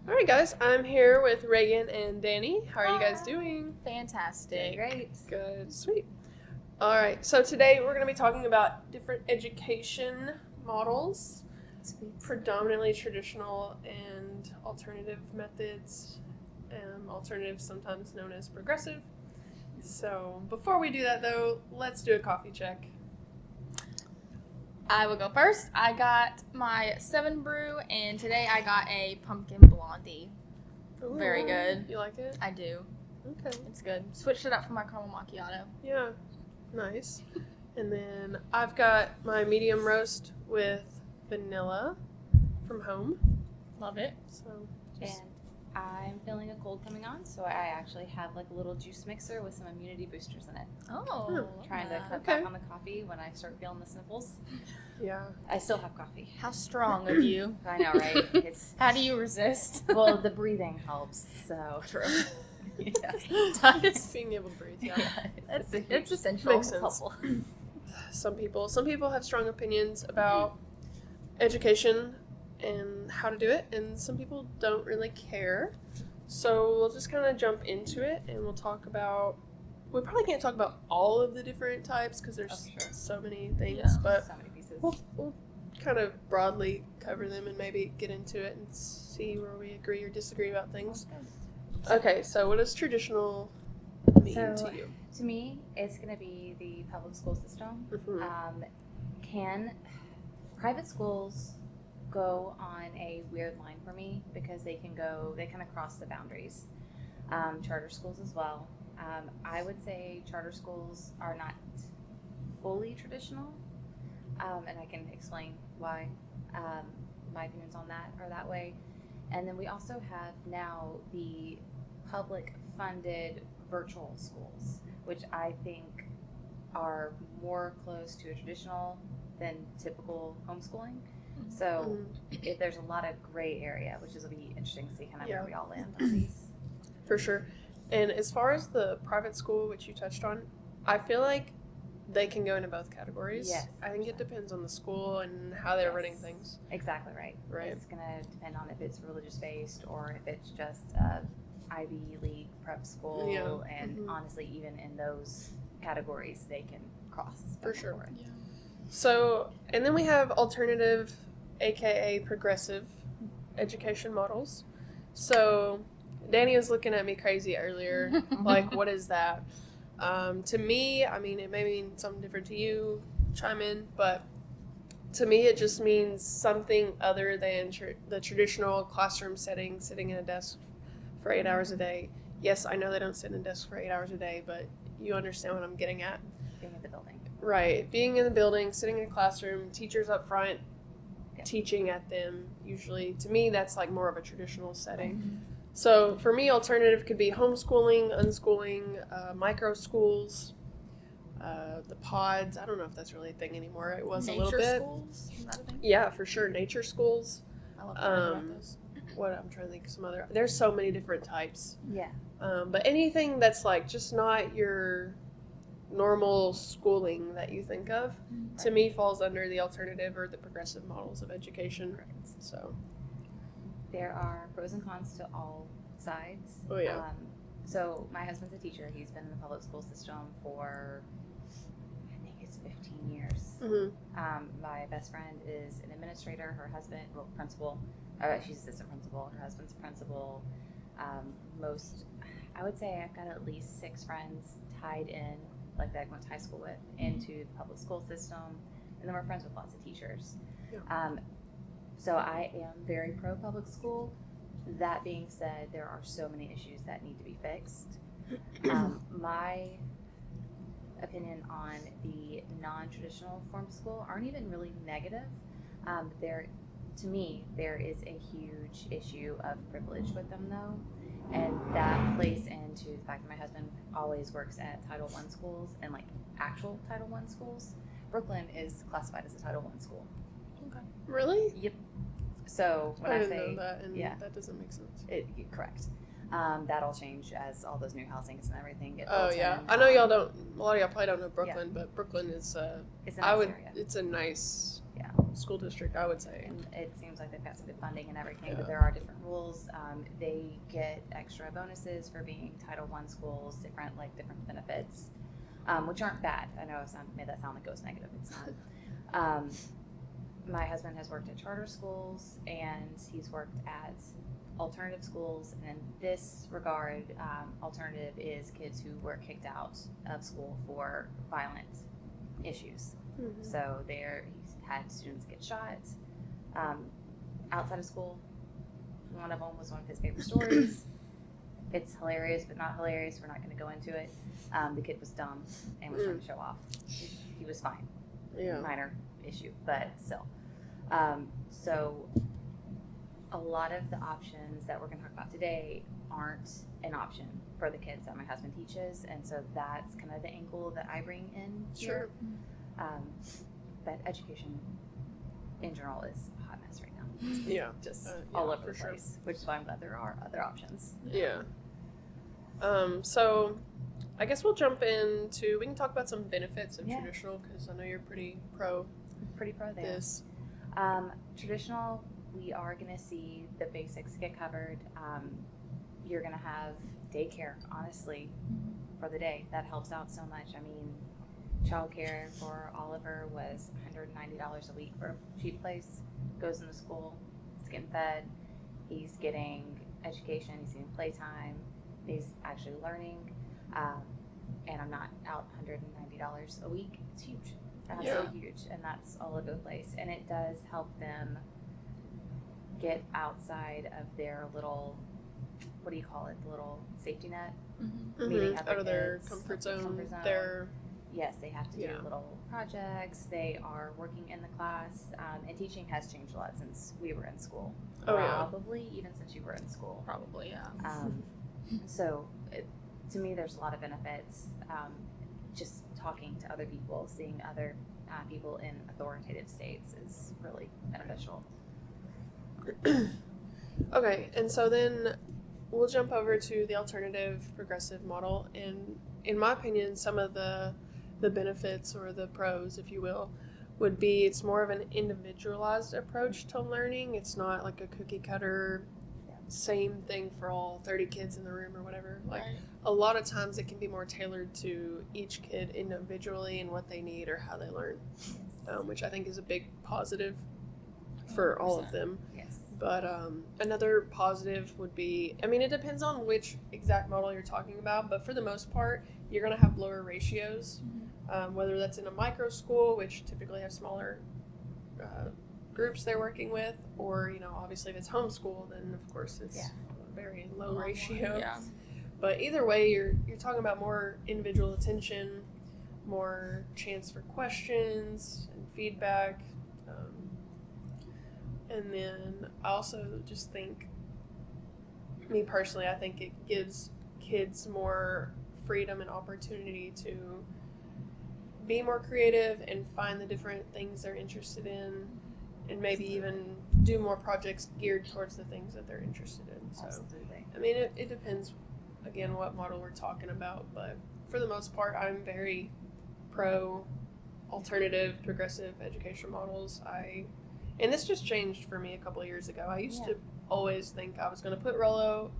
All right, guys, I'm here with Reagan and Danny. How are you guys doing? Fantastic. Great. Good, sweet. All right, so today we're going to be talking about different education models, predominantly traditional and alternative methods, alternative sometimes known as progressive. So before we do that, though, let's do a coffee check. I will go first. I got my 7 brew, and today I got a pumpkin blondie. Ooh, Very good. You like it? I do. Okay. It's good. Switched it up from my caramel macchiato. Yeah, nice. And then I've got my medium roast with vanilla from home. Love it. So And I'm feeling a cold coming on, so I actually have like a little juice mixer with some immunity boosters in it. Oh. Trying to cut Okay. back on the coffee when I start feeling the sniffles. yeah. I still have coffee. How strong of you. I know, right? It's How do you resist? well, the breathing helps. So True. yeah. Being able to breathe, yeah. It's essential. Makes sense. helpful. Some people have strong opinions about education and how to do it, and some people don't really care. So we'll just kind of jump into it, and we'll talk about. We probably can't talk about all of the different types because there's Oh, sure. so many things, Yeah. but So many pieces. we'll kind of broadly cover them and maybe get into it and see where we agree or disagree about things. Okay, so what does traditional mean So- to you? To me, it's going to be the public school system. Mhm. Can private schools go on a weird line for me because they kind of cross the boundaries. Charter schools as well. I would say charter schools are not fully traditional, and I can explain why my opinions on that are that way. And then we also have now the public funded virtual schools, which I think are more close to a traditional than typical homeschooling. So if there's a lot of gray area, which is will be interesting to see kind of Yeah. where we all land on these. For sure. And as far as the private school, which you touched on, I feel like they can go into both categories. Yes. I think it depends on the school and how they're running Yes. things. Exactly right. Right. It's going to depend on if it's religious based or if it's just a Ivy League prep school. Yeah. And Mhm. honestly, even in those categories, they can cross. For back and sure. forth. So, and then we have alternative, aka progressive education models. So, Danny was looking at me crazy earlier. Like, what is that? To me, I mean, it may mean something different to you. Chime in, but to me, it just means something other than the traditional classroom setting, sitting at a desk for 8 hours a day. Yes, I know they don't sit in a desk for 8 hours a day, but you understand what I'm getting at. Being in the building. Right. Being in the building, sitting in a classroom, teachers up front, Yeah. teaching at them. Usually, to me, that's like more of a traditional setting. So for me, alternative could be homeschooling, unschooling, micro schools, the pods. I don't know if that's really a thing anymore. It was Nature a little bit. schools? Is that a thing? Yeah, for sure. Nature schools. I love hearing about Um, those. What I'm trying to think of some other. There's so many different types. Yeah. But anything that's like just not your normal schooling that you think of, to me, falls under the alternative or the progressive models of education. So, There are pros and cons to all sides. Oh, yeah. So my husband's a teacher. He's been in the public school system for, I think it's 15 years. mhm. My best friend is an administrator. Her husband, principal. She's assistant principal. Her husband's principal. I would say I've got at least 6 friends tied in, like that I went to high school with, into the public school system. And then we're friends with lots of teachers. Yeah. So I am very pro public school. That being said, there are so many issues that need to be fixed. My opinion on the non-traditional forms of school aren't even really negative. To me, there is a huge issue of privilege with them, though, and that plays into the fact that my husband always works at Title I schools and like actual Title I schools. Brooklyn is classified as a Title I school. Really? Yep. So when I didn't say know that, and yeah. that doesn't make sense. correct, that'll change as all those new housings and everything get Oh built yeah, in. I know y'all don't. A lot of y'all probably don't know Brooklyn, but Brooklyn is. It's a nice area. It's a nice Yeah. school district, I would say. And it seems like they've got some good funding and everything, Yeah. but there are different rules. They get extra bonuses for being Title I schools, different benefits, which aren't bad. I know I made that sound like it was negative. It's not. My husband has worked at charter schools, and he's worked at alternative schools. And in this regard, alternative is kids who were kicked out of school for violent issues. Mm-hmm. So he's had students get shot outside of school. One of them was one of his favorite stories. It's hilarious, but not hilarious. We're not going to go into it. The kid was dumb and was trying to show off. He was fine. Yeah. Minor issue, but still. So a lot of the options that we're going to talk about today aren't an option for the kids that my husband teaches, and so that's kind of the angle that I bring in here. But education in general is a hot mess right now. Yeah. Just yeah, all over for the sure. place, which is why I'm glad there are other options. Yeah. So I guess we'll jump into, we can talk about some benefits of traditional, because I know you're pretty pro there. this. Traditional, we are going to see the basics get covered. You're going to have daycare, honestly, for the day. That helps out so much. I mean, childcare for Oliver was $190 a week for a cheap place. Goes into school, he's getting fed, he's getting education, he's getting playtime, he's actually learning, and I'm not out $190 a week. It's huge. That's so huge, and that's all over the place. And it does help them get outside of their little, what do you call it, the little safety net? Meeting other Out of their kids, comfort zone. Their Yes, they have to do Yeah. little projects. They are working in the class, and teaching has changed a lot since we were in school. Probably even since you were in school. Probably, yeah. So to me, there's a lot of benefits. Just talking to other people, seeing other people in authoritative states is really beneficial. Okay, and so then we'll jump over to the alternative progressive model. And in my opinion, some of the benefits, or the pros, if you will, would be it's more of an individualized approach to learning. It's not like a cookie cutter, same thing for all 30 kids in the room or whatever. Like a lot of times it can be more tailored to each kid individually and what they need or how they learn, which I think is a big positive for all of them. Yes. But another positive would be, I mean, it depends on which exact model you're talking about, but for the most part, you're going to have lower ratios, whether that's in a micro school, which typically have smaller groups they're working with, or, obviously if it's homeschool, then of course it's a very low ratio. Yeah. But either way, you're talking about more individual attention, more chance for questions and feedback. And then I also just think, me personally, I think it gives kids more freedom and opportunity to be more creative and find the different things they're interested in, and maybe even do more projects geared towards the things that they're interested in. So, Absolutely. I mean, it depends, again, what model we're talking about, but for the most part, I'm very pro alternative progressive education models. And this just changed for me a couple of years ago. I used to always think I was going to put Rollo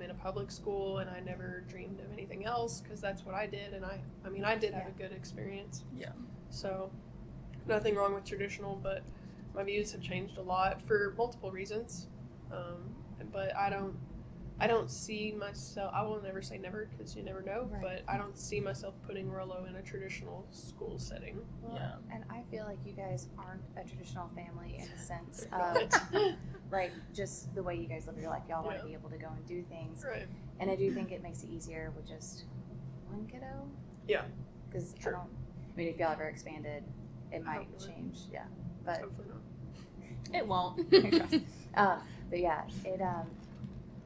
in a public school, and I never dreamed of anything else, because that's what I did, and I did have a good experience. Yeah. So, nothing wrong with traditional, but my views have changed a lot for multiple reasons. But I don't see myself, I will never say never, because you never know, but I don't see myself putting Rollo in a traditional school setting. Yeah. And I feel like you guys aren't a traditional family in the sense of, like, just the way you guys live your life. Y'all want to be able to go and do things. Right. And I do think it makes it easier with just one kiddo. Yeah. Because Sure. if y'all ever expanded, it might Hopefully. change. Yeah. But Hopefully not. It won't. but yeah, it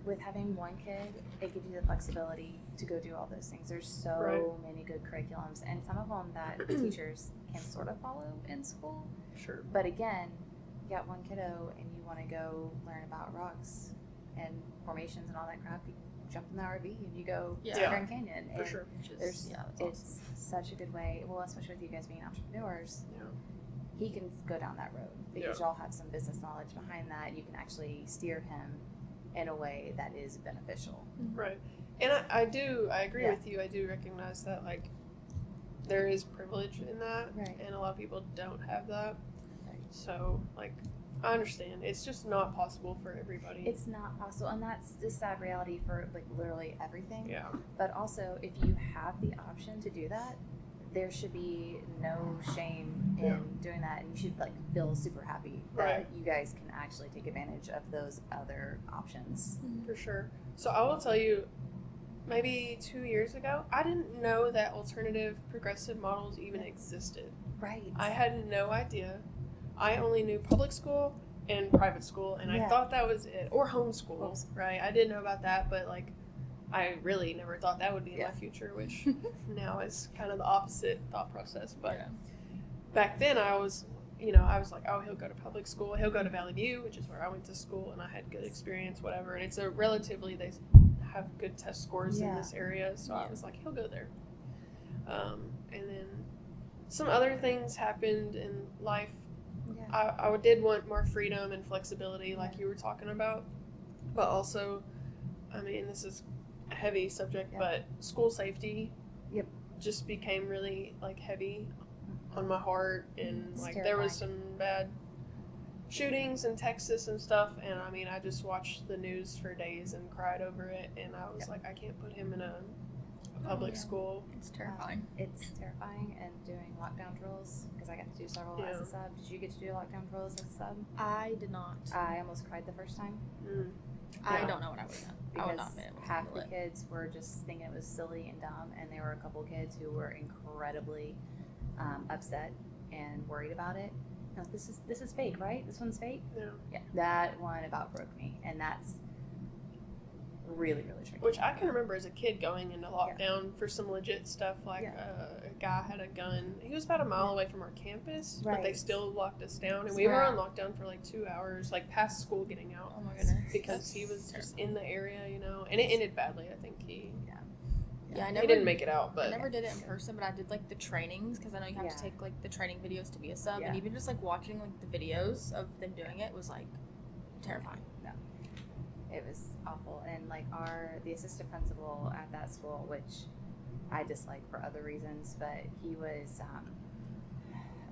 with having one kid, it gives you the flexibility to go do all those things. There's so many good curriculums, and some of them that teachers can sort of follow in school. Sure. But again, you got one kiddo and you want to go learn about rocks and formations and all that crap. You jump in the RV and you go to Yeah. Grand Canyon. For And sure. it's such a good way. Well, especially with you guys being entrepreneurs, Yeah. he can go down that road because y'all have some business knowledge behind that. You can actually steer him in a way that is beneficial. Right. And I agree with you. I do recognize that, like, there is privilege in that, Right. and a lot of people don't have that. Right. So, like, I understand. It's just not possible for everybody. It's not possible, and that's the sad reality for, like, literally everything. Yeah. But also, if you have the option to do that, there should be no shame in doing that, and you should, like, feel super happy that you guys can actually take advantage of those other options. For sure. So I will tell you, maybe 2 years ago, I didn't know that alternative progressive models even existed. Right. I had no idea. I only knew public school and private school, and I thought that was it. Or homeschool, right? I didn't know about that, but, like, I really never thought that would be my future, which now is kind of the opposite thought process. But back then I was like, oh, he'll go to public school, he'll go to Valley View, which is where I went to school, and I had good experience, whatever. And it's a relatively, they have good test scores in this area, so I was like, he'll go there. And then some other things happened in life. I did want more freedom and flexibility, like you were talking about, but also, I mean, this is a heavy subject, but school safety just became really, like, heavy on my heart, and It's like terrifying. there was some bad shootings in Texas and stuff, and I mean, I just watched the news for days and cried over it, and I was like, I can't put him in a public school. It's terrifying. It's terrifying, and doing lockdown drills, because I got to do several as a sub. Did you get to do lockdown drills as a sub? I did not. I almost cried the first time. I don't know what I would have done. I would Because not been able to half handle the it. kids were just thinking it was silly and dumb, and there were a couple kids who were incredibly upset and worried about it. No, this is fake, right? This one's fake. Yeah, that one about broke me, and that's really tricky. Which I can remember as a kid going into lockdown for some legit stuff, like a guy had a gun. He was about a mile away from our campus, but they still locked us down, and we were on lockdown for like 2 hours, like past school getting out. Oh my goodness. Because he was just in the area, you know, and it ended badly. I think he I he never didn't make it out, but I never did it in person, but I did like the trainings because I know you have to take like the training videos to be a sub, and even just like watching like the videos of them doing it was like terrifying. No, it was awful, and like the assistant principal at that school, which I dislike for other reasons, but he was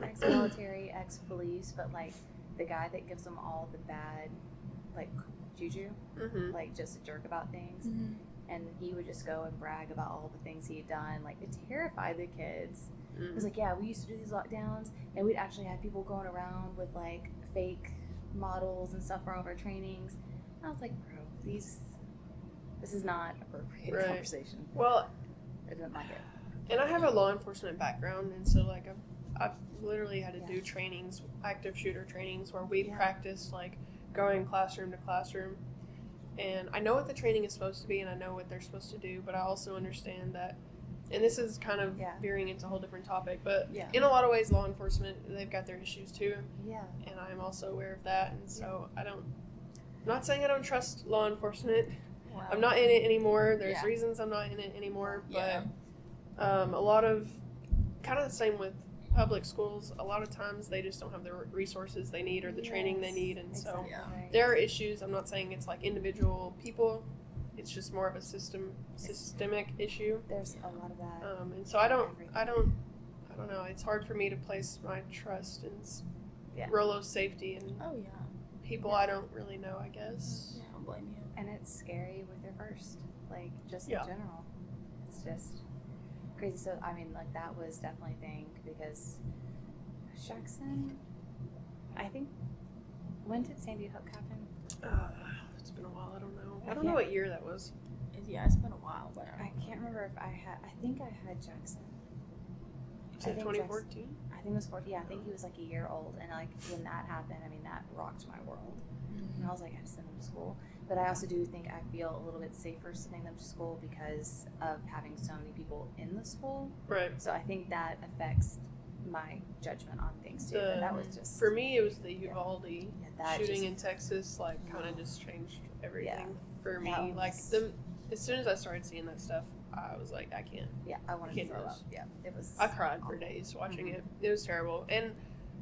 ex-military, ex-police, but like the guy that gives them all the bad like juju, like just a jerk about things. And he would just go and brag about all the things he had done, like to terrify the kids. It was like, yeah, we used to do these lockdowns, and we'd actually have people going around with like fake models and stuff for all of our trainings. And I was like, bro, this is not appropriate conversation. Well, I didn't like it. And I have a law enforcement background, and so like I've literally had to do trainings, active shooter trainings, where we practiced like going classroom to classroom. And I know what the training is supposed to be, and I know what they're supposed to do, but I also understand that, and this is kind of veering into a whole different topic, but in a lot of ways, law enforcement, they've got their issues too. Yeah. And I'm also aware of that, and so I'm not saying I don't trust law enforcement. Wow. I'm not in it anymore. There's reasons I'm not in it anymore, but a lot of, kind of the same with public schools, a lot of times they just don't have the resources they need or the training they need, and so there are issues. I'm not saying it's like individual people, it's just more of a systemic issue. There's a lot of that. And so I don't know, it's hard for me to place my trust in Rolo's safety and people I don't really know, I guess. I don't blame you. And it's scary with your first, like, just in general. It's just crazy. So I mean, like, that was definitely a thing, because Jackson, I think, when did Sandy Hook happen? It's been a while. I don't know. I don't know what year that was. It's been a while, but I can't remember if I think I had Jackson. Was it 2014? I think it was 14. Yeah, I think he was like a year old, and like when that happened, I mean, that rocked my world. And I was like, I have to send them to school. But I also do think I feel a little bit safer sending them to school because of having so many people in the school. Right. So I think that affects my judgment on things too. But that was just, for me, it was the Uvalde shooting in Texas. Like, kind of just changed everything for me. Like, as soon as I started seeing that stuff, I was like, I wanted to throw up. Yeah, it was. I cried for days watching it. It was terrible. And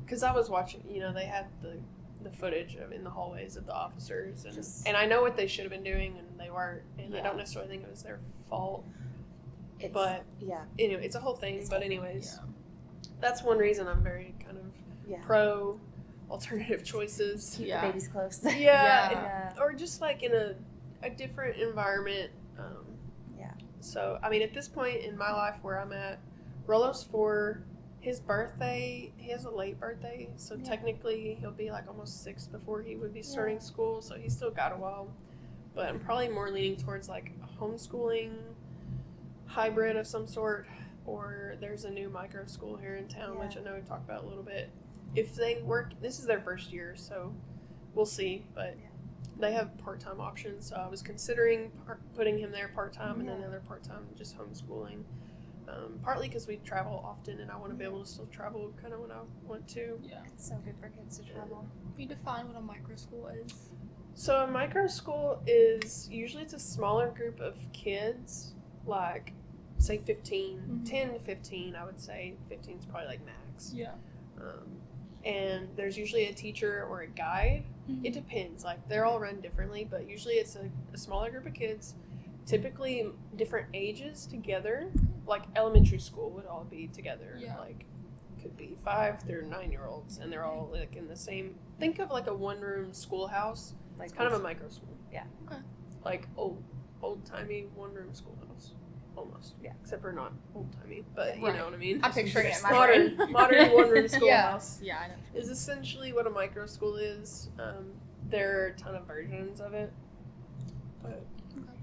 because I was watching, they had the footage of in the hallways of the officers, and I know what they should have been doing, and they weren't, and I don't necessarily think it was their fault. But anyway, it's a whole thing. But anyways, that's one reason I'm very kind of pro alternative choices. Keep the babies close. Or just like in a different environment. So I mean, at this point in my life where I'm at, Rolo's 4. His birthday, he has a late birthday, so technically he'll be like almost 6 before he would be starting school, so he's still got a while. But I'm probably more leaning towards like a homeschooling hybrid of some sort, or there's a new micro school here in town, which I know we talked about a little bit. If they work, this is their first year, so we'll see, but they have part-time options, so I was considering putting him there part-time and then the other part-time just homeschooling. Partly because we travel often, and I want to be able to still travel kind of when I want to. Yeah. It's so good for kids to travel. Can you define what a micro school is? So a micro school is usually it's a smaller group of kids, like say 15, 10 to 15, I would say. 15 is probably like max. Yeah. And there's usually a teacher or a guide. It depends. Like they're all run differently, but usually it's a smaller group of kids, typically different ages together. Like elementary school would all be together. Like could be 5 through 9-year-olds, and they're all like in the same. Think of like a one-room schoolhouse. Like it's kind of a micro school. Yeah. Okay. Like old-timey one-room schoolhouse, almost. Yeah. Except for not old-timey, but you know what I mean. I'm picturing it in my brain. Modern one-room schoolhouse. Yeah, I know. Is essentially what a micro school is. There are a ton of versions of it, but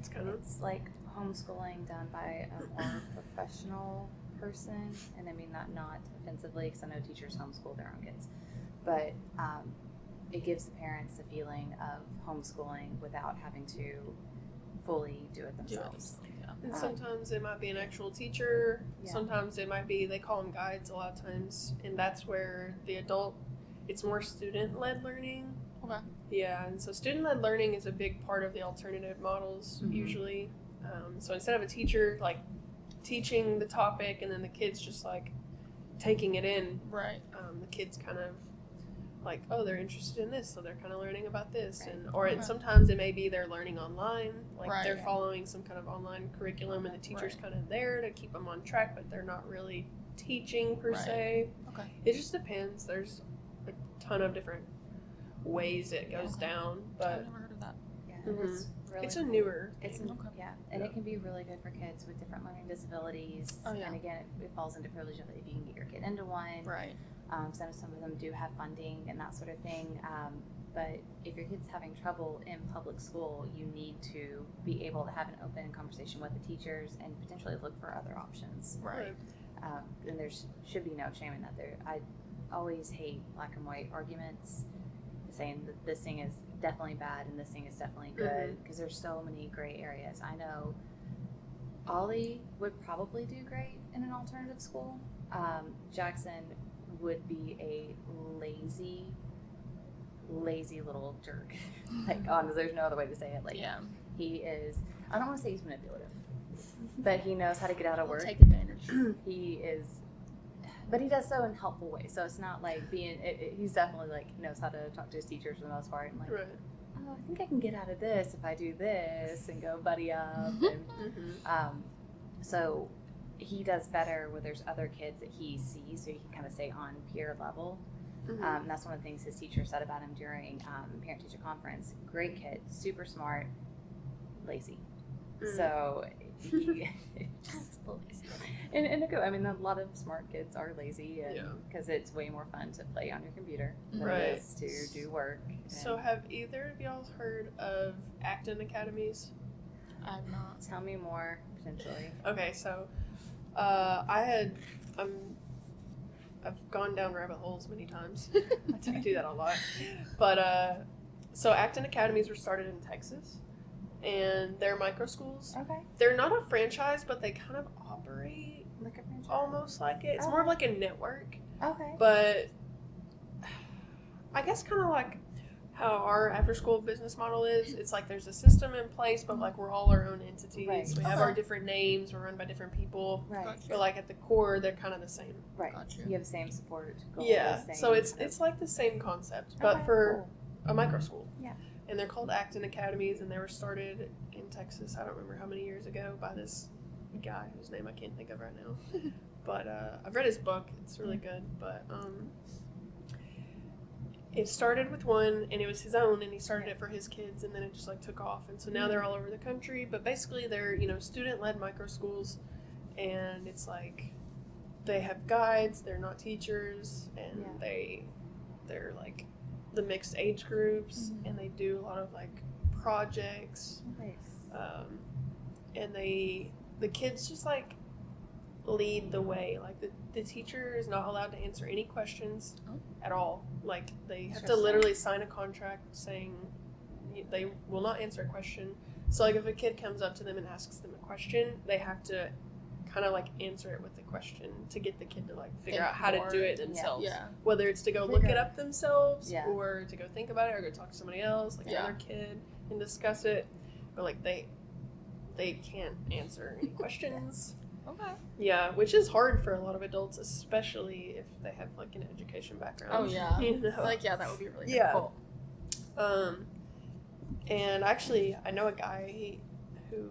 it's kind of like homeschooling done by a more professional person, and I mean that not offensively, because I know teachers homeschool their own kids, but it gives the parents the feeling of homeschooling without having to fully do it themselves. And sometimes it might be an actual teacher. Sometimes it might be, they call them guides a lot of times, and that's where the adult, it's more student-led learning. Okay. Yeah, and so student-led learning is a big part of the alternative models usually. So instead of a teacher like teaching the topic and then the kids just like taking it in, the kids kind of like, oh, they're interested in this, so they're kind of learning about this, and sometimes it may be they're learning online, like they're following some kind of online curriculum, and the teacher's kind of there to keep them on track, but they're not really teaching per se. Okay. It just depends. There's a ton of different ways it goes down, but I've never heard of that. It's a newer thing. And it can be really good for kids with different learning disabilities. And again, it falls into privilege of if you can get your kid into one. Some of them do have funding and that sort of thing. But if your kid's having trouble in public school, you need to be able to have an open conversation with the teachers and potentially look for other options. And there should be no shame in that. I always hate black and white arguments, saying that this thing is definitely bad and this thing is definitely good, because there's so many gray areas. I know Ollie would probably do great in an alternative school. Jackson would be a lazy little jerk. There's no other way to say it. He is, I don't want to say he's manipulative, but he knows how to get out of work. Take advantage. He is, but he does so in helpful ways. So it's not like he's definitely knows how to talk to his teachers for the most part. And oh, I think I can get out of this if I do this, and go buddy up. And, so he does better where there's other kids that he sees, so he can kind of stay on peer level. And that's one of the things his teacher said about him during parent-teacher conference. Great kid, super smart, lazy. So he just lazy. And I mean, a lot of smart kids are lazy, because it's way more fun to play on your computer than it is to do work. So have either of y'all heard of acting academies? I've not. Tell me more, potentially. Okay, so I've gone down rabbit holes many times. I do that a lot. But so acting academies were started in Texas, and they're micro schools. Okay. They're not a franchise, but they kind of operate like a franchise, almost like it. It's more of like a network. Okay. But I guess kind of like how our after-school business model is. It's like there's a system in place, but like we're all our own entities. Right. We have our different names. We're run by different people. Right. Gotcha. But like at the core, they're kind of the same. Right. Gotcha. You have the same support goal. Yeah. The same So it's like the same concept, but for a micro school. Yeah. And they're called Acton Academies, and they were started in Texas. I don't remember how many years ago by this guy whose name I can't think of right now. But I've read his book. It's really good. But it started with one, and it was his own, and he started it for his kids, and then it just like took off. And so now they're all over the country. But basically, they're student-led micro schools, and it's like they have guides. They're not teachers, and they're like the mixed age groups, and they do a lot of like projects. Nice. And the kids just like lead the way. Like the teacher is not allowed to answer any questions at all. Like they have to literally sign a contract saying they will not answer a question. So like if a kid comes up to them and asks them a question, they have to kind of like answer it with the question to get the kid to like figure out how to do it themselves. Yeah. Whether it's to go look it up themselves or to go think about it or go talk to somebody else, like another kid, and discuss it. But like they can't answer any questions. Okay. Yeah, which is hard for a lot of adults, especially if they have like an education background. Oh yeah. You know? Like that would be really Yeah. difficult. And actually, I know a guy who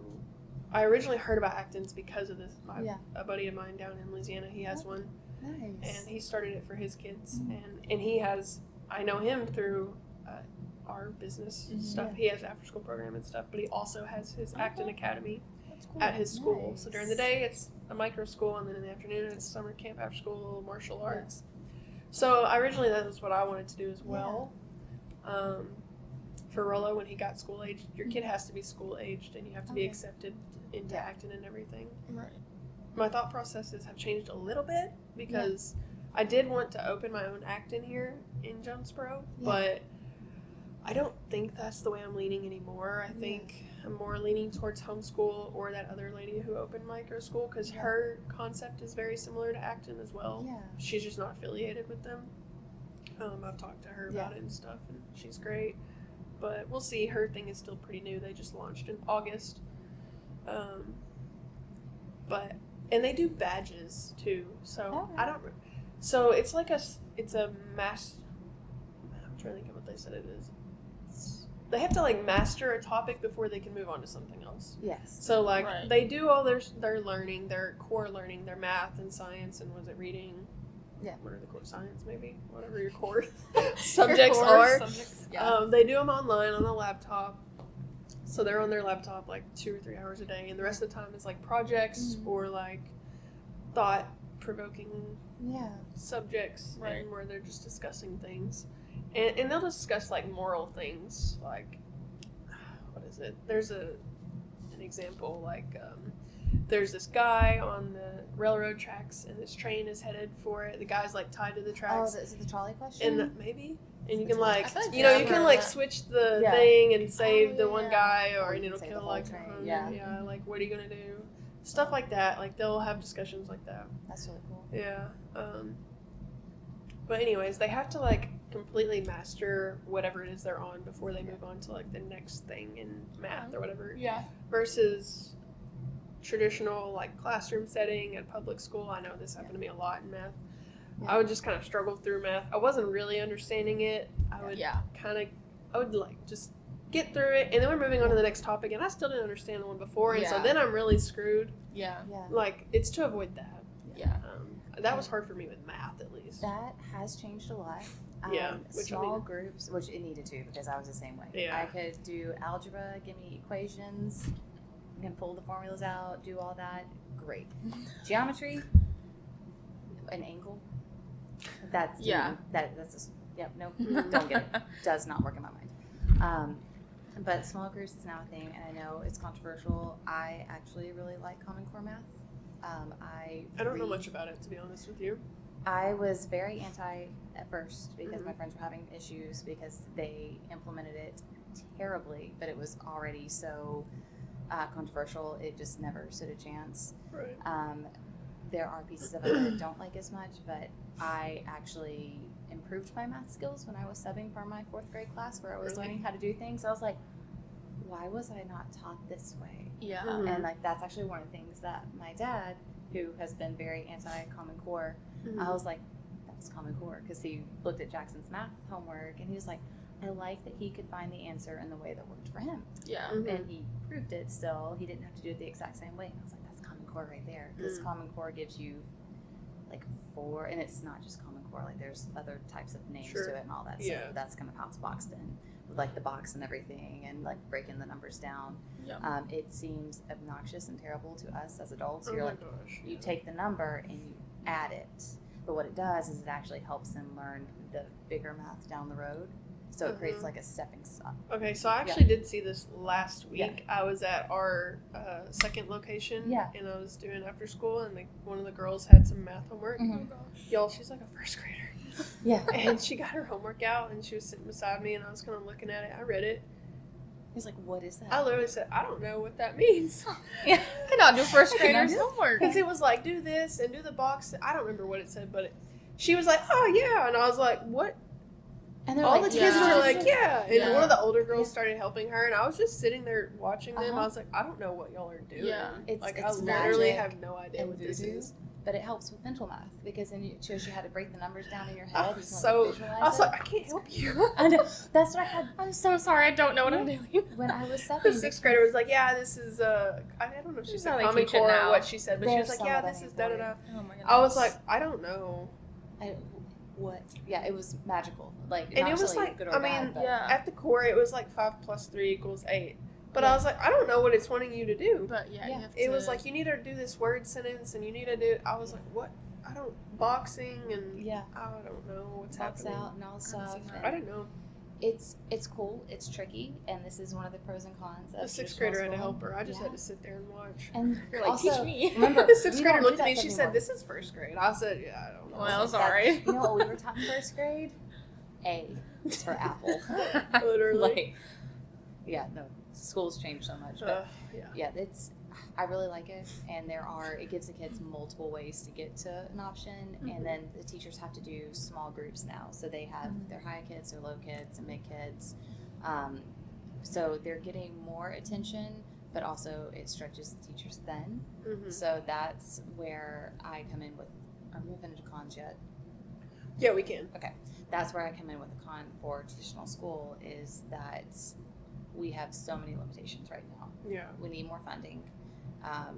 I originally heard about Acton's because of this. A buddy of mine down in Louisiana, he has one, Nice. and he started it for his kids, and he has. I know him through our business stuff. He has after school program and stuff, but he also has his Acton Academy at his school. Nice. So during the day, it's a micro school, and then in the afternoon, it's summer camp after school martial arts. So originally, that was what I wanted to do as well. For Rollo, when he got school aged, your kid has to be school aged, and you have to be accepted into Acton and everything. Right. My thought processes have changed a little bit because I did want to open my own Acton here in Jonesboro, but I don't think that's the way I'm leaning anymore. I think I'm more leaning towards homeschool or that other lady who opened micro school because her concept is very similar to Acton as well. Yeah. She's just not affiliated with them. I've talked to her about it and stuff, and she's great. But we'll see. Her thing is still pretty new. They just launched in August. And they do badges too. So I don't. So it's like it's a mass. I'm trying to think of what they said it is. They have to like master a topic before they can move on to something else. Yes. So like they do all their learning, their core learning, their math and science, and was it reading? Yeah. What are the core science? Maybe whatever your core subjects are. They do them online on a laptop. So they're on their laptop like 2 or 3 hours a day, and the rest of the time is like projects or like thought-provoking subjects, and where they're just discussing things, and they'll discuss like moral things, like what is it? There's an example like there's this guy on the railroad tracks, and this train is headed for it. The guy's like tied to the tracks. Oh, is it the trolley question? And maybe. And you can like, like you can like switch the thing and save the one guy, and it'll save kill the whole like, train. like what are you gonna do? Stuff like that. Like they'll have discussions like that. That's really cool. Yeah. But anyways, they have to like completely master whatever it is they're on before they move on to like the next thing in math or whatever. Yeah. Versus traditional like classroom setting at public school. I know this happened to me a lot in math. I would just kind of struggle through math. I wasn't really understanding it. I would like just get through it, and then we're moving on to the next topic, and I still didn't understand the one before, and so then I'm really screwed. Yeah. Like, it's to avoid that. Yeah. That was hard for me with math, at least. That has changed a lot. Small groups, which it needed to, because I was the same way. Yeah. I could do algebra, give me equations, and pull the formulas out, do all that. Great. Geometry, an angle. That's just don't get it. Does not work in my mind. But small groups is now a thing, and I know it's controversial. I actually really like Common Core math. I don't know much about it, to be honest with you. I was very anti at first because my friends were having issues because they implemented it terribly, but it was already so controversial. It just never stood a chance. Right. There are pieces of it that I don't like as much, but I actually improved my math skills when I was subbing for my 4th grade class where I was Really? learning how to do things. I was like, why was I not taught this way? Yeah. Mhm. And like that's actually one of the things that my dad, who has been very anti-Common Core, Mhm. I was like, that was Common Core, because he looked at Jackson's math homework and he was like, I like that he could find the answer in the way that worked for him. Yeah. Mhm. And he proved it still. He didn't have to do it the exact same way. And I was like, that's Common Core right there. Because Common Core gives you like 4, and it's not just Common Core, like there's other types of names Sure. to it and all that Yeah. stuff. That's kind of how it's boxed in with like the box and everything and like breaking the numbers down. Yeah. It seems obnoxious and terrible to us as adults. Oh You're my like, gosh. you take the number and you add it. But what it does is it actually helps them learn the bigger math down the road. So it creates Mhm. like a stepping stone. Okay, so I actually did see this last week. Yeah. I was at our second location, Yeah. and I was doing after school, and one of the girls had some math homework. Mhm. Y'all, she's like a 1st grader. Yeah. And she got her homework out, and she was sitting beside me, and I was kind of looking at it. I read it. He's like, what is that? I literally said, I don't know what that means. Yeah. Cannot do 1st I cannot graders do- homework. Because it was like, do this and do the box. I don't remember what it said, but she was like, oh, yeah. And I was like, what? And they're All like, the kids yeah. were like, yeah. And Yeah. one of the older girls started helping her, and I was just sitting there watching them. Uh-huh. I was like, I don't know what y'all are doing. Yeah. It's Like, it's I literally magic have no idea and what this voodoo, is. but it helps with mental math because then it shows you how to break the numbers down in your head. I You was can, so, like, visualize I was it. like, I can't help you. I know. That's what I had I'm so sorry. I don't know what I'm doing. when I was subbing. The 6th grader was like, yeah, this is, I don't know if she This is said how they Common teach it Core or now. what she said, but she was There's like, some yeah, of this that is da da da. Oh my goodness. I was like, I don't know. What? Yeah, it was magical. Like, And not it was necessarily like, good or I bad, mean, but yeah. At the core, it was like 5 + 3 = 8. But Yeah. I was like, I don't know what it's wanting you to do. But yeah, Yeah. you have It to. was like, you need to do this word sentence, and you need to do. I was like, what? I don't boxing, and yeah, I don't know what's box happening. out and all stuff. see that. I didn't know. It's cool. It's tricky, and this is one of the pros and cons. The of 6th traditional grader had to schooling. help her. I just Yeah. had to sit there and watch. And You're like, also, teach me. remember, The 6th we grader don't do looked at me. that She anymore. said, "This is 1st grade." I said, "Yeah, I don't know." Well, Like, sorry. You know what we were taught in 1st grade? A is for apple. Literally. Like, yeah, no, school's changed so much, but Yeah. yeah, I really like it, and it gives the kids multiple ways to get to an option, Mhm. and then the teachers have to do small groups now, so they have their high kids, their low kids, and mid kids, so they're getting more attention, but also it stretches the teachers thin, Mhm. so that's where I come in with, are we moving into cons yet? Yeah, we can. That's where I come in with a con for traditional school, is that we have so many limitations right now. Yeah. We need more funding.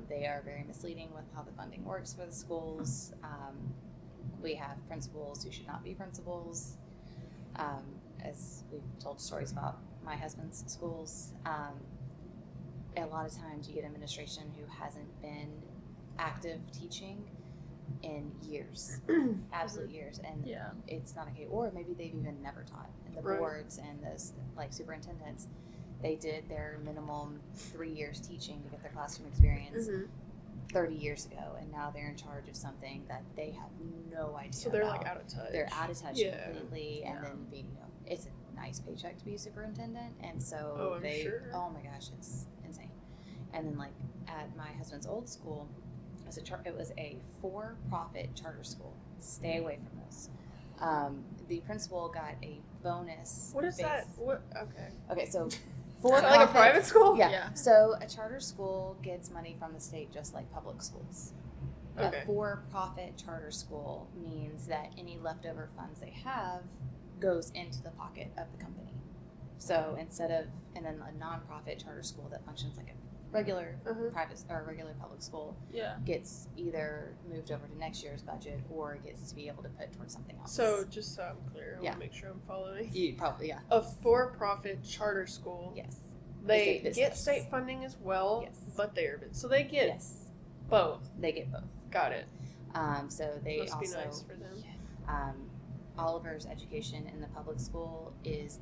They are very misleading with how the funding works for the schools. We have principals who should not be principals. As we've told stories about my husband's schools, a lot of times you get administration who hasn't been active teaching in years, absolute years, and Yeah. it's not okay. Or maybe they've even never taught. And the Right. boards and the superintendents, they did their minimum 3 years teaching to get their classroom experience Mhm. 30 years ago, and now they're in charge of something that they have no idea. So they're about. like out of touch. They're out of touch Yeah. completely, and Yeah. then it's a nice paycheck to be a superintendent, and so Oh, I'm sure. oh my gosh, it's insane. And then like at my husband's old school, it was a for-profit charter school. Stay away from those. The principal got a bonus. What is base- that? What? Okay. Okay, so Is for that like a private school? Yeah. Yeah. So a charter school gets money from the state just like public schools. Okay. A for-profit charter school means that any leftover funds they have goes into the pocket of the company. So and then a nonprofit charter school that functions like a regular Uh-huh. private or regular public school Yeah. gets either moved over to next year's budget or gets to be able to put towards something else. So just so I'm clear, I Yeah. want to make sure I'm following. you probably, yeah. A for-profit charter school. Yes. They It's a get business. state funding as well. Yes. But so they get Yes. both. They get both. Got it. So they Must also be nice for them. Oliver's education in the public school is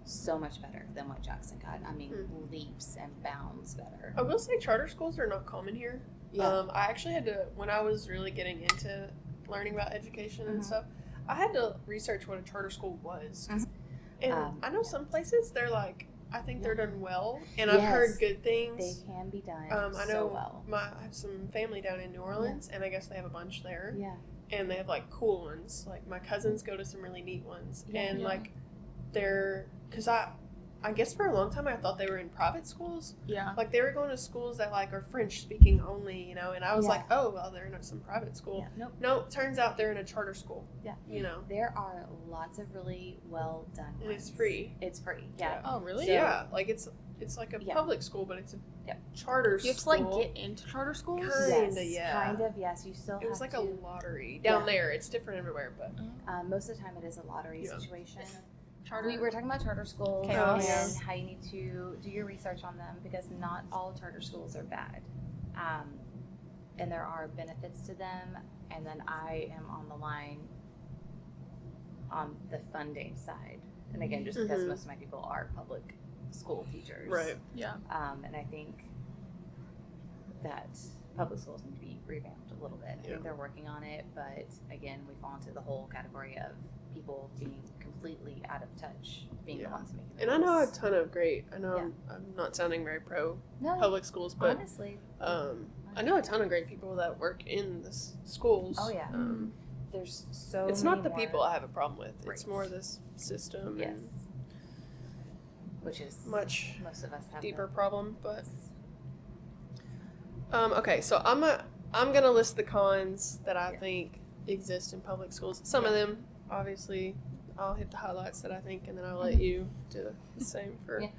so much better than what Jackson got. I mean, leaps and bounds better. I will say charter schools are not common here. I actually had to, when I was really getting into learning about education and Mhm. stuff, I had to research what a charter school was. Mhm. And I know some places they're like, I think they're done well, and Yes. I've heard good They things. can be done I know so well. I have some family down in New Orleans, and I guess they have a bunch there. Yeah. and they have like cool ones. Like my cousins go to some really neat ones, and Yeah. like because I guess for a long time I thought they were in private schools. Yeah. Like they were going to schools that like are French speaking only, you know, and I was Yeah. like, oh well, they're in some private school. Yeah. Nope. No, turns out they're in a charter school. Yeah. You know. There are lots of really well done And ones. it's free. It's free. Yeah. Oh, really? So- Yeah, like it's like a Yeah. public school, but it's a Yep. charter You have to school. like get into charter schools. Kinda, yeah. Kind of, yes. You still It was have like to. a lottery down Yeah. there. It's different everywhere, but Most of the time, it is a lottery Yeah. situation. Charter. We were talking about charter schools Chaos. and how you need to do your research on them because not all charter schools are bad. And there are benefits to them. And then I am on the line on the funding side. And again, just because Mhm. most of my people are public school teachers. right. Yeah. And I think that public schools need to be revamped a little bit. I Yeah. think they're working on it, but again, we fall into the whole category of people being completely out of touch, being Yeah. the ones making the And I know a rules. ton of great. I know Yeah. I'm not sounding very pro No, public schools, but honestly, I know a ton of great people that work in the schools. Oh, yeah. there's so It's many not the more- people I have a problem with. It's Right. more this system. Yes. And Which is much most of us have deeper the- problem, but okay. So I'm gonna list the cons that I Yeah. think exist in public schools. Some of them, obviously, I'll hit the highlights that I think, and then I'll let you do the same for Yeah.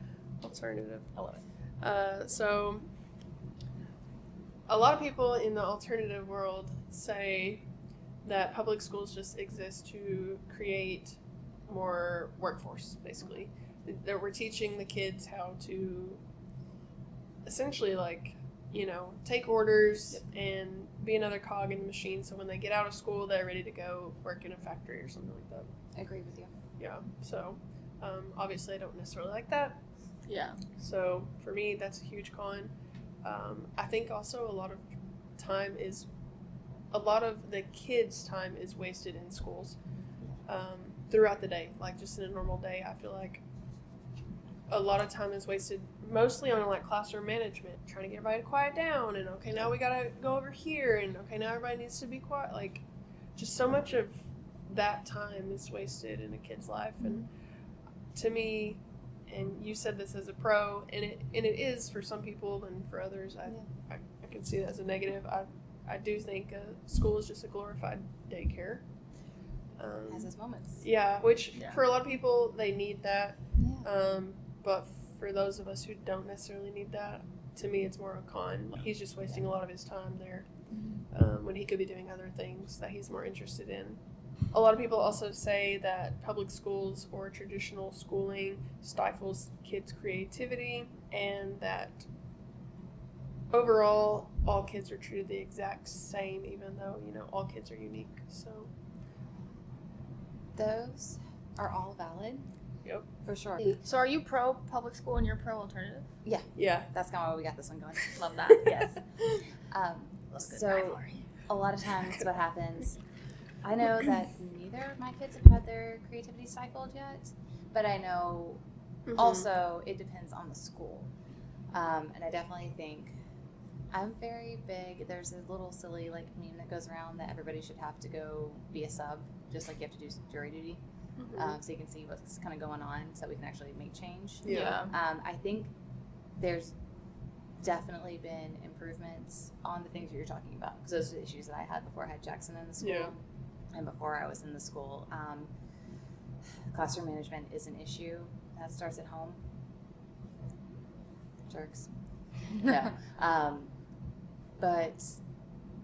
alternative. I love it. So a lot of people in the alternative world say that public schools just exist to create more workforce, basically. That we're teaching the kids how to essentially, like, you know, take orders and be another cog in the machine, so when they get out of school, they're ready to go work in a factory or something like that. I agree with you. Yeah, so obviously I don't necessarily like that. Yeah. So for me, that's a huge con. I think also a lot of the kids' time is wasted in schools throughout the day. Like just in a normal day, I feel like a lot of time is wasted mostly on like classroom management, trying to get everybody to quiet down, and okay, now we gotta go over here, and okay, now everybody needs to be quiet. Like just so much of that time is wasted in a kid's life, and to me, and you said this as a pro, and it is for some people, and for others, I can see that as a negative. I do think school is just a glorified daycare. Has its moments. Yeah, which Yeah. for a lot of people they need that, Yeah. but for those of us who don't necessarily need that, to me it's more of a con. He's just wasting a lot of his time there when he could be doing other things that he's more interested in. A lot of people also say that public schools or traditional schooling stifles kids' creativity, and that overall all kids are treated the exact same, even though, you know, all kids are unique. So Those are all valid. Yep. For sure. So are you pro public school and you're pro alternative? yeah. That's kind of why we got this one going. Love that. Yes. Love good So rivalry. a lot of times what happens, I know that neither of my kids have had their creativity stifled yet, but I know Mhm. also it depends on the school. And I definitely think I'm very big. There's a little silly like meme that goes around that everybody should have to go be a sub, just like you have to do jury duty, so you can see what's kind of going on, so we can actually make change. Yeah. I think there's definitely been improvements on the things that you're talking about, because those are the issues that I had before I had Jackson in the school, Yeah. and before I was in the school. Classroom management is an issue. That starts at home. Jerks. No. But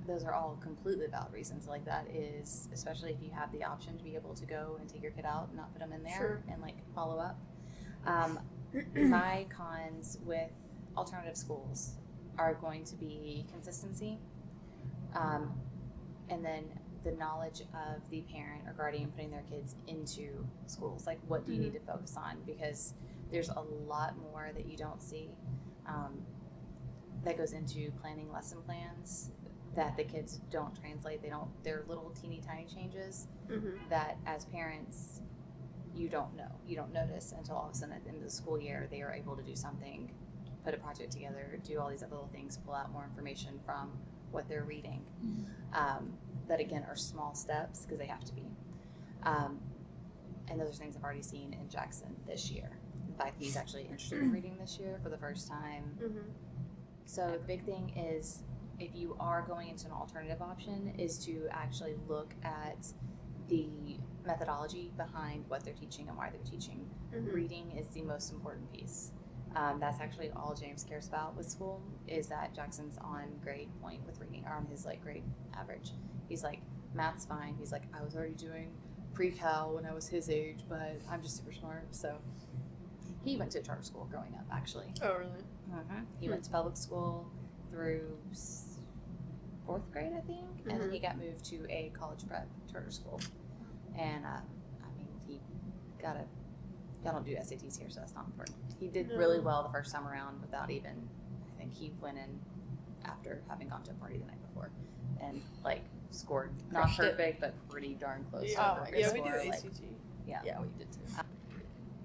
those are all completely valid reasons. Like that is, especially if you have the option to be able to go and take your kid out and not put them in there Sure. and like follow up. My cons with alternative schools are going to be consistency, and then the knowledge of the parent or guardian putting their kids into schools. Like, what do you need to focus on? Because there's a lot more that you don't see that goes into planning lesson plans that the kids don't translate. They're little teeny tiny changes that as parents you don't know. You don't notice until all of a sudden at the end of the school year they are able to do something, put a project together, do all these other little things, pull out more information from what they're reading. that again are small steps because they have to be. And those are things I've already seen in Jackson this year. In fact, he's actually interested in reading this year for the first time. Mm-hmm. So the big thing is, if you are going into an alternative option, is to actually look at the methodology behind what they're teaching and why they're teaching. Mm-hmm. Reading is the most important piece. That's actually all James cares about with school, is that Jackson's on grade point with reading, or on his like grade average. He's like, math's fine. He's like, I was already doing pre-cal when I was his age, but I'm just super smart. So he went to a charter school growing up, actually. Oh, really? He went to public school through 4th grade, I think, and then he got moved to a college prep charter school. And I mean, y'all don't do SATs here, so that's not important. He did really well the first time around without even, I think he went in after having gone to a party the night before and like scored not Crushed it. perfect, but pretty darn close. Yeah, to a perfect we do score, ACT. like, Yeah, we did too.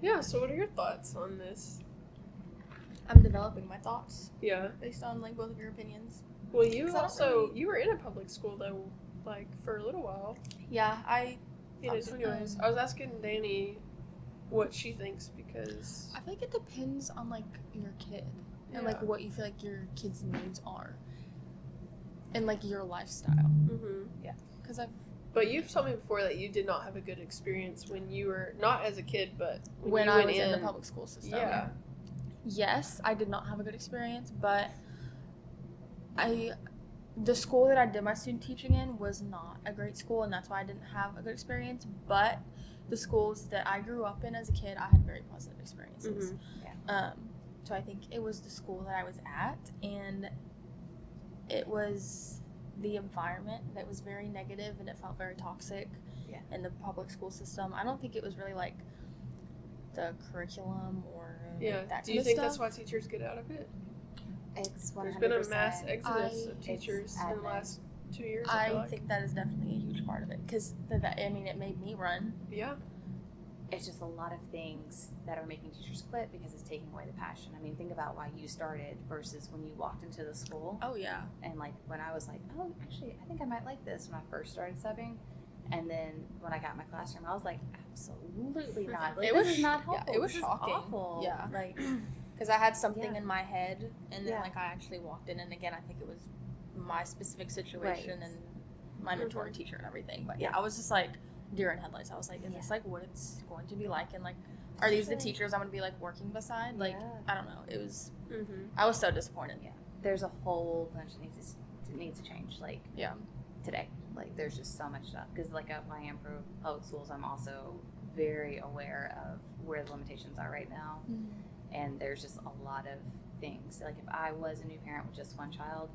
Yeah, so what are your thoughts on this? I'm developing my thoughts Yeah. based on like both of your opinions. Well, you 'Cause I don't also, really- you were in a public school though, like for a little while. Yeah, Anyways, I was asking Danny what she thinks because I feel like it depends on like your kid and Yeah. like what you feel like your kid's needs are, and like your lifestyle. Mm-hmm. Because I've But you've told me before that you did not have a good experience when you were not as a kid, but when you I went was in the public school system. Yeah. Yes, I did not have a good experience, but the school that I did my student teaching in was not a great school, and that's why I didn't have a good experience. But the schools that I grew up in as a kid, I had very positive experiences. Mm-hmm. So I think it was the school that I was at, and it was the environment that was very negative, and it felt very toxic in the public school system. I don't think it was really like the curriculum or like that Do you kind think of that's stuff. why teachers get out of it? It's 100%. There's been a mass exodus of It's teachers in the admin. last 2 years. I feel I like. think that is definitely a huge part of it, because I mean, it made me run. Yeah. It's just a lot of things that are making teachers quit because it's taking away the passion. I mean, think about why you started versus when you walked into the school. Oh yeah. And like when I was like, oh, actually, I think I might like this when I first started subbing. And then when I got in my classroom, I was like, absolutely not. Like, this is not helpful. It was This is shocking. awful. Yeah. Like, Because I had something Yeah. in my head, and then Yeah. like I actually walked in, and again, I think it was my specific situation Right. and my mentor and teacher and everything. But yeah, I was just like deer in headlights. I was like, is this like what it's going to be like? And like, are these the Actually- teachers I'm going to be like working beside? Like, Yeah. I don't know. It was. Mm-hmm. I was so disappointed. Yeah. There's a whole bunch that needs to change. Like, Yeah. today. Like, there's just so much stuff. Because, like, at YM Pro Public Schools, I'm also very aware of where the limitations are right now. And there's just a lot of things. Like, if I was a new parent with just one child,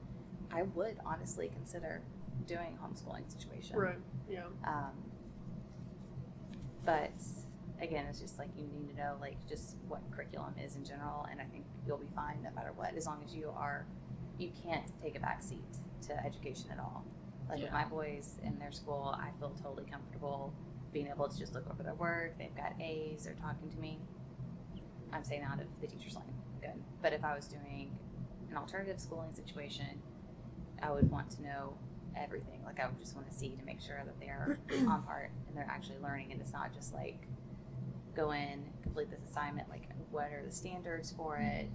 I would honestly consider doing a homeschooling situation. Right. Yeah. But again, it's just like you need to know like just what curriculum is in general, and I think you'll be fine no matter what, as long as you can't take a back seat to education at all. Like with my boys in their school, I feel totally comfortable being able to just look over their work. They've got A's, they're talking to me. I'm staying out of the teacher's line. Good. But if I was doing an alternative schooling situation, I would want to know everything. Like I would just want to see to make sure that they're on part and they're actually learning, and it's not just like go in, complete this assignment, like what are the standards for it,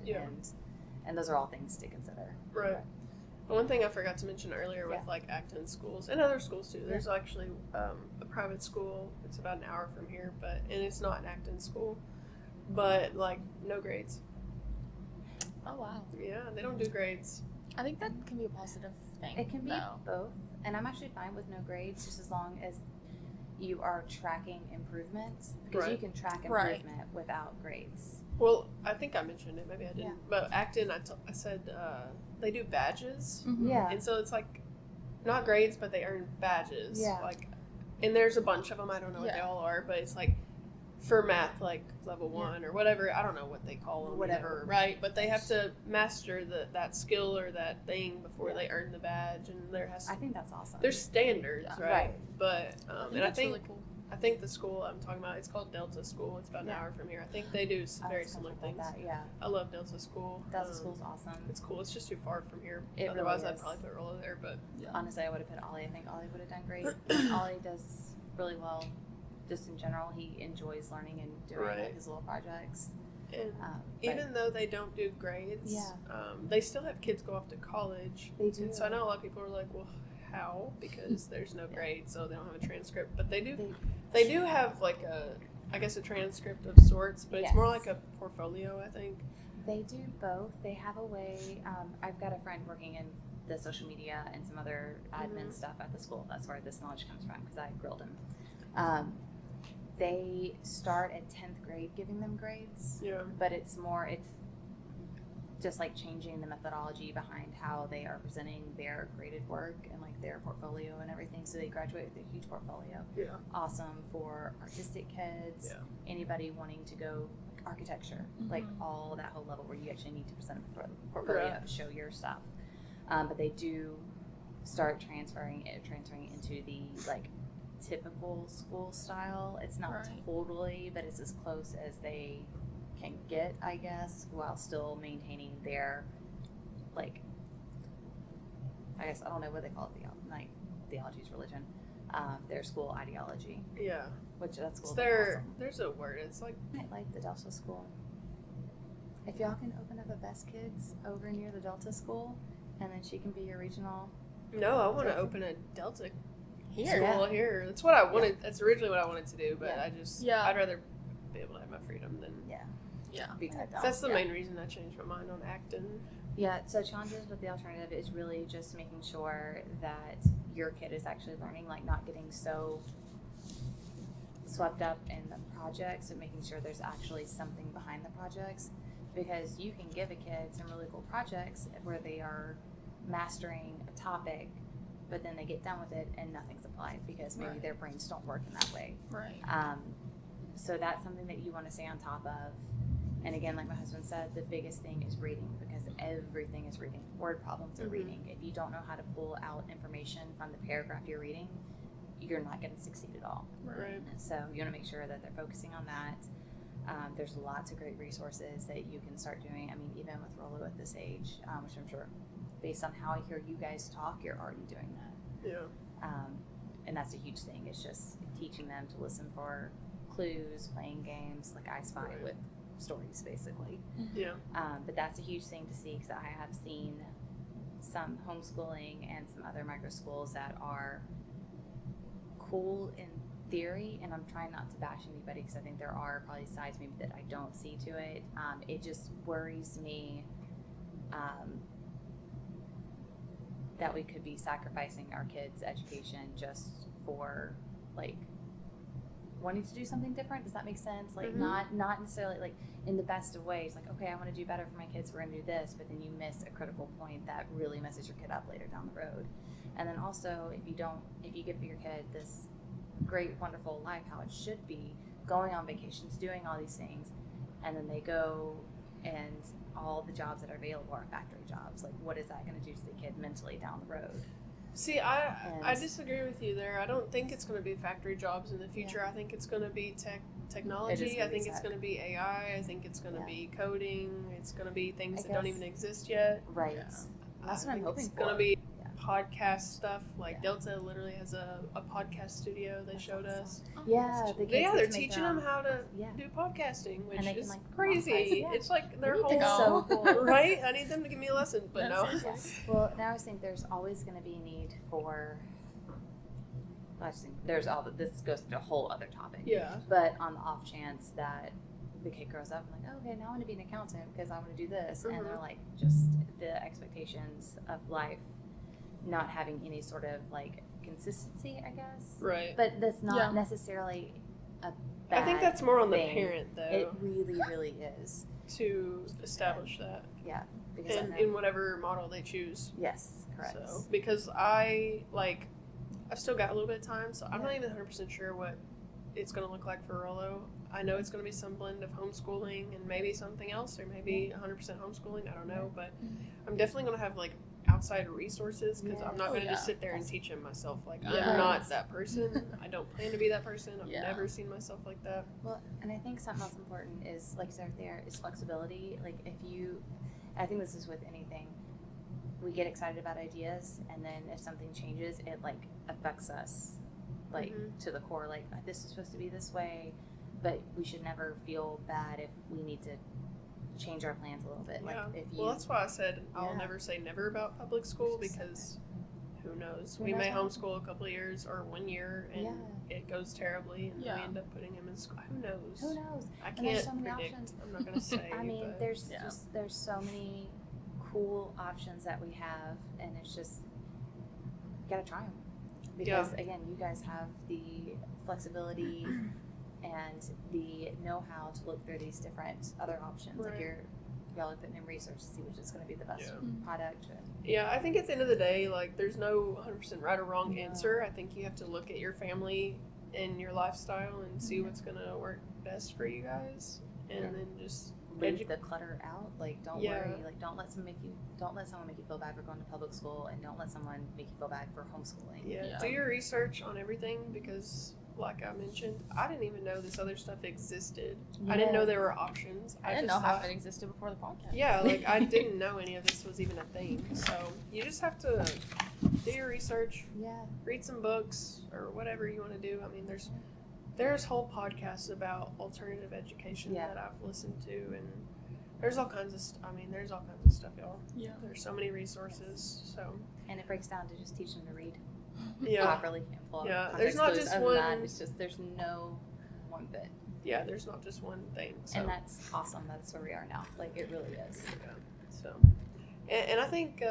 and those are all things to consider. Right. One thing I forgot to mention earlier with like Acton schools and other schools too. There's actually a private school. It's about an hour from here, and it's not an Acton school, but like no grades. Oh wow. Yeah, they don't do grades. I think that can be a positive thing. It can be though. both, and I'm actually fine with no grades, just as long as you are tracking improvements, because you can track improvement without grades. Well, I think I mentioned it. Maybe I didn't. Yeah. But Acton, I said they do badges. Mhm. Yeah. And so it's like not grades, but they earn badges. Yeah. Like, and there's a bunch of them. I don't know what they all are, but it's like for math, like level 1 or whatever. I don't know what they call them. Whatever. Right. But they have to master that skill or that thing before they earn the badge, and there has. I think that's awesome. There's standards, right? Right. But and I that's think really cool. I think the school I'm talking about, it's called Delta School. It's about an hour from here. I think they do very similar things. That, yeah. I love Delta School. Delta School's awesome. It's cool. It's just too far from here. It Otherwise, really I'd is. probably put Rollo there. But Honestly, I would have put Ollie. I think Ollie would have done great. Ollie does really well. Just in general, he enjoys learning and doing like, his little projects. And even though they don't do grades, they still have kids go off to college. They do. And so I know a lot of people are like, well, how? Because there's no grades, so they don't have a transcript. But they do. They do have like I guess a transcript of sorts, but it's more like a portfolio, I think. They do both. They have a way. I've got a friend working in the social media and some other admin stuff at the school. That's where this knowledge comes from because I grilled him. They start at 10th grade giving them grades. Yeah. But it's just like changing the methodology behind how they are presenting their graded work and like their portfolio and everything. So they graduate with a huge portfolio. Yeah. Awesome for artistic kids. Yeah. Anybody wanting to go like architecture, like all that whole level where you actually need to present a portfolio to show your stuff. But they do start transferring into the like typical school style. It's not totally, but it's as close as they can get, I guess, while still maintaining their like, I guess I don't know what they call it, theology is religion, their school ideology. Yeah. Which that's cool. There's a word. It's like I like the Delta School. If y'all can open up a Best Kids over near the Delta School, and then she can be your regional. No, I want to open a Delta school here. That's what I wanted. That's originally what I wanted to do, but I'd rather be able to have my freedom than be typed out. That's the main reason I changed my mind on Acton. Yeah, so challenges with the alternative is really just making sure that your kid is actually learning, like not getting so swept up in the projects and making sure there's actually something behind the projects, because you can give a kid some really cool projects where they are mastering a topic, but then they get done with it and nothing's applied because maybe their brains don't work in that way. Right. So that's something that you want to stay on top of. And again, like my husband said, the biggest thing is reading, because everything is reading. Word problems are reading. If you don't know how to pull out information from the paragraph you're reading, you're not going to succeed at all. Right. So you want to make sure that they're focusing on that. There's lots of great resources that you can start doing. I mean, even with Rollo at this age, which I'm sure, based on how I hear you guys talk, you're already doing that. Yeah. And that's a huge thing. It's just teaching them to listen for clues, playing games like I Spy with stories, basically. Yeah. But that's a huge thing to see, because I have seen some homeschooling and some other micro schools that are cool in theory, and I'm trying not to bash anybody because I think there are probably sides maybe that I don't see to it. It just worries me that we could be sacrificing our kids' education just for like wanting to do something different. Does that make sense? Like not necessarily like in the best of ways, like, okay, I want to do better for my kids, we're going to do this, but then you miss a critical point that really messes your kid up later down the road. And then also, if you give your kid this great, wonderful life, how it should be, going on vacations, doing all these things, and then they go and all the jobs that are available are factory jobs, like what is that going to do to the kid mentally down the road? See, I disagree with you there. I don't think it's going to be factory jobs in the future. Yeah. I think it's going to be technology. I think it's going to be AI. I think it's going to be coding. It's going to be things that don't even exist yet. Right. Yeah. That's what I'm hoping for. It's going to be podcast stuff. Like Delta literally has a podcast studio they showed us. Yeah, they're teaching them how to do podcasting, which is crazy. It's like their whole so cool. Right? I need them to give me a lesson, but no. Well, now I think there's always going to be a need for. I just think there's this goes to a whole other topic. Yeah. But on the off chance that the kid grows up and like, oh, okay, now I want to be an accountant because I want to do this, and they're like, just the expectations of life not having any sort of like consistency, I guess. Right. But that's not necessarily a bad I think that's more on thing. The parent, though. It really, really is. To establish that. Yeah. In whatever model they choose. Yes, correct. So, because I've still got a little bit of time, so I'm not even 100% sure what it's going to look like for Rollo. I know it's going to be some blend of homeschooling and maybe something else, or maybe 100% homeschooling. I don't know, but I'm definitely going to have like outside resources, because I'm not going to just sit there and teach him myself. Like, I'm not that person. I don't plan to be that person. I've never seen myself like that. Well, and I think something else important is, like you said there, is flexibility. Like, I think this is with anything, we get excited about ideas, and then if something changes, it, like, affects us, like, to the core. Like, this is supposed to be this way, but we should never feel bad if we need to change our plans a little bit. Yeah. Like, if you, well, that's why I said I'll never say never about public school, because who knows? We may homeschool a couple of years or 1 year, and it goes terribly, and we end up putting him in school. Who knows? Who knows? I And there's can't so many predict. options. I'm not going to say. I mean, but there's so many cool options that we have, and it's just, you gotta try them. Because again, you guys have the flexibility and the know-how to look through these different other options. Right. Like y'all are putting in research to see which is going to be the best product. Yeah, I think at the end of the day, like, there's no 100% right or wrong answer. I think you have to look at your family and your lifestyle and see what's going to work best for you guys, and then just leave the clutter out. Like, don't worry. Like, don't let someone make you feel bad for going to public school, and don't let someone make you feel bad for homeschooling. Yeah. Do your research on everything, because, like I mentioned, I didn't even know this other stuff existed. I didn't know there were options. I didn't know half it existed before the podcast. Yeah, like, I didn't know any of this was even a thing. So you just have to do your research. Yeah. Read some books or whatever you want to do. I mean, there's whole podcasts about alternative education that I've listened to, and there's all kinds of there's all kinds of stuff, y'all. Yeah. There's so many resources. So. And it breaks down to just teaching them to read. Yeah. Properly and pull out there's not just one. It's just, there's no one bit. Yeah, there's not just one thing. So. And that's awesome. That's where we are now. Like, it really is. Yeah. So, and I think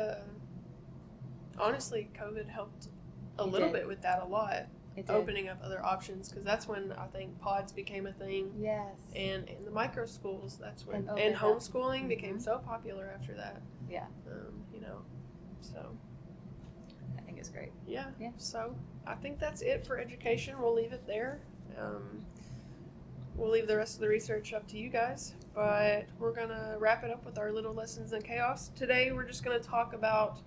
honestly, COVID helped a little bit with that a lot. Opening up other options, because that's when I think pods became a thing. Yes. And in the micro schools, that's when and homeschooling became so popular after that. Yeah. So. I think it's great. Yeah. So I think that's it for education. We'll leave it there. We'll leave the rest of the research up to you guys, but we're gonna wrap it up with our little lessons in chaos. Today we're just gonna talk about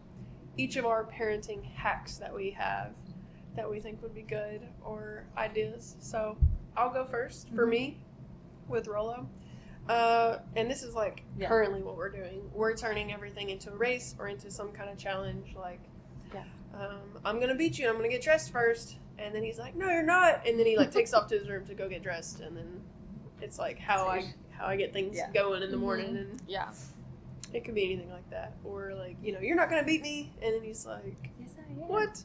each of our parenting hacks that we have that we think would be good, or ideas. So I'll go first for me with Rollo. And this is like currently what we're doing. We're turning everything into a race or into some kind of challenge. Like, I'm going to beat you and I'm going to get dressed first. And then he's like, no, you're not. And then he like takes off to his room to go get dressed. And then it's like how I get things going in the morning. And it could be anything like that. Or like, you're not going to beat me. And then he's like, yes, I am. What?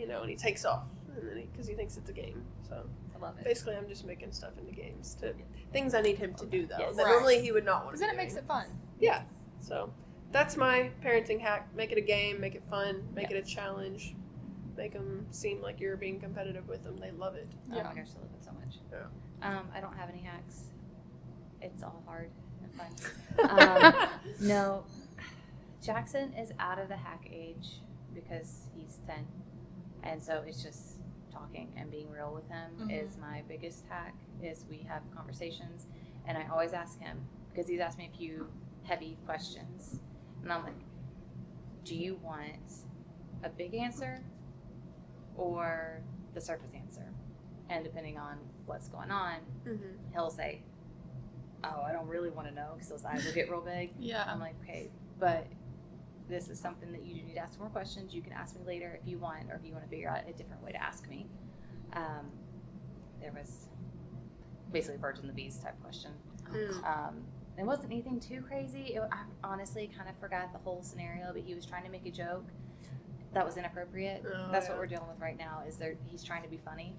And he takes off, and then because he thinks it's a game. So I love it. Basically, I'm just making stuff into games, things I need him to do though. Yes. That normally he would not want to. Because then it makes it fun. Yeah. So that's my parenting hack. Make it a game. Make it fun. Make it a challenge. Make them seem like you're being competitive with them. They love it. Oh my gosh, I love it so much. Yeah. I don't have any hacks. It's all hard and fun. No, Jackson is out of the hack age because he's 10. And so it's just talking and being real with him is my biggest hack. Is we have conversations, and I always ask him, because he's asked me a few heavy questions, and I'm like, do you want a big answer or the surface answer? And depending on what's going on, he'll say, oh, I don't really want to know, because those eyes will get real big. I'm like, okay, but this is something that you need to ask more questions. You can ask me later if you want, or if you want to figure out a different way to ask me. There was basically birds and the bees type question. It wasn't anything too crazy. I honestly kind of forgot the whole scenario, but he was trying to make a joke that was inappropriate. That's what we're dealing with right now, is he's trying to be funny.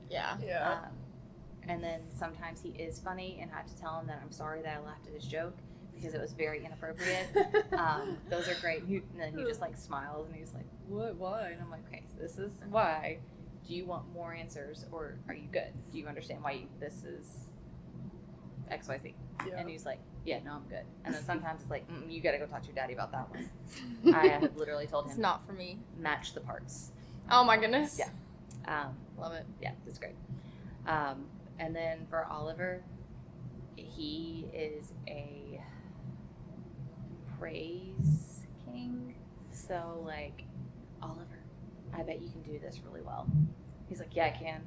And then sometimes he is funny, and I have to tell him that I'm sorry that I laughed at his joke, because it was very inappropriate. Those are great. And then he just like smiles, and he's like, what, why? And I'm like, okay, so this is why. Do you want more answers, or are you good? Do you understand why this is XYZ? And he's like, yeah, no, I'm good. And then sometimes it's like, you got to go talk to your daddy about that one. I have literally told him, it's not for me. Match the parts. Oh my goodness. Yeah. Love it. Yeah, it's great. And then for Oliver, he is a praise king. So so like, Oliver, I bet you can do this really well. He's like, yeah, I can.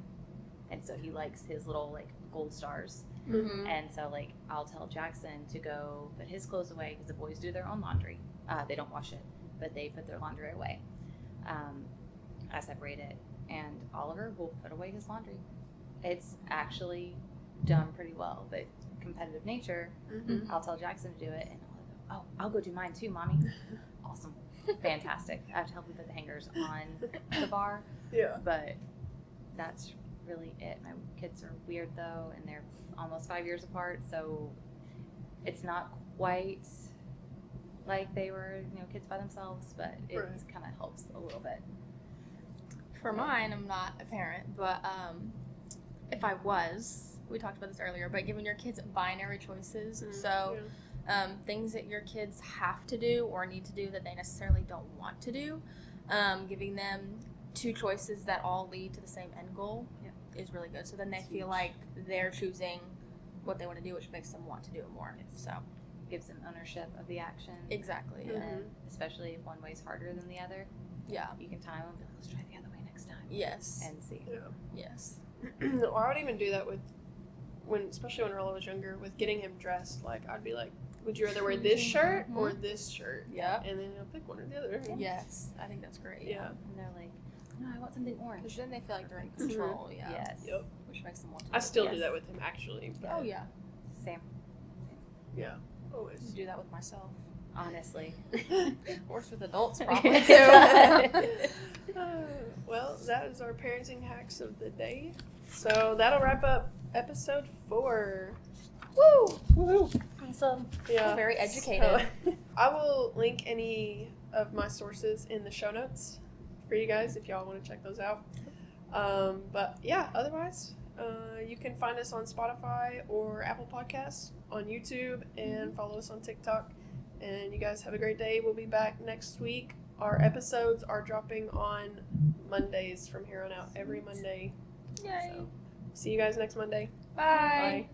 And so he likes his little like gold stars. Mm-hmm. And so like, I'll tell Jackson to go put his clothes away because the boys do their own laundry. They don't wash it, but they put their laundry away. I separate it, and Oliver will put away his laundry. It's actually done pretty well, but competitive nature, I'll tell Jackson to do it, and I'll go, oh, I'll go do mine too, Mommy. Awesome. Fantastic. I have to help him put the hangers on the bar, but that's really it. My kids are weird, though, and they're almost 5 years apart, so it's not quite like they were, kids by themselves, but it kind of helps a little bit. For mine, I'm not a parent, but if I was, we talked about this earlier, but giving your kids binary choices, things that your kids have to do or need to do that they necessarily don't want to do, giving them 2 choices that all lead to the same end goal is really good. So then they feel like they're choosing what they want to do, which makes them want to do it more. So gives them ownership of the action. Exactly. And especially if one way's harder than the other. Yeah. You can time them and be like, let's try the other way next time. Yes. And see. Yeah. Yes. Or I would even do that especially when Rolla was younger, with getting him dressed. Like, I'd be like, would you rather wear this shirt or this shirt? Yeah. And then you'll pick one or the other. Yes. I think that's great. Yeah. And they're like, no, I want something orange. Because then they feel like they're in control. Yeah. Yes. Yep. Which makes them want to. I still do that with him, actually. But Oh, yeah. Same. yeah. I Always. do that with myself. Honestly. Works with adults, probably, too. Well, that is our parenting hacks of the day. So that'll wrap up episode 4. Woo! Woohoo! Awesome. Yeah. Very educated. So, I will link any of my sources in the show notes for you guys if y'all want to check those out. But yeah, otherwise, you can find us on Spotify or Apple Podcasts, on YouTube, and follow us on TikTok. And you guys have a great day. We'll be back next week. Our episodes are dropping on Mondays from here on out, every Monday. Yay. So, see you guys next Monday. Bye. Bye.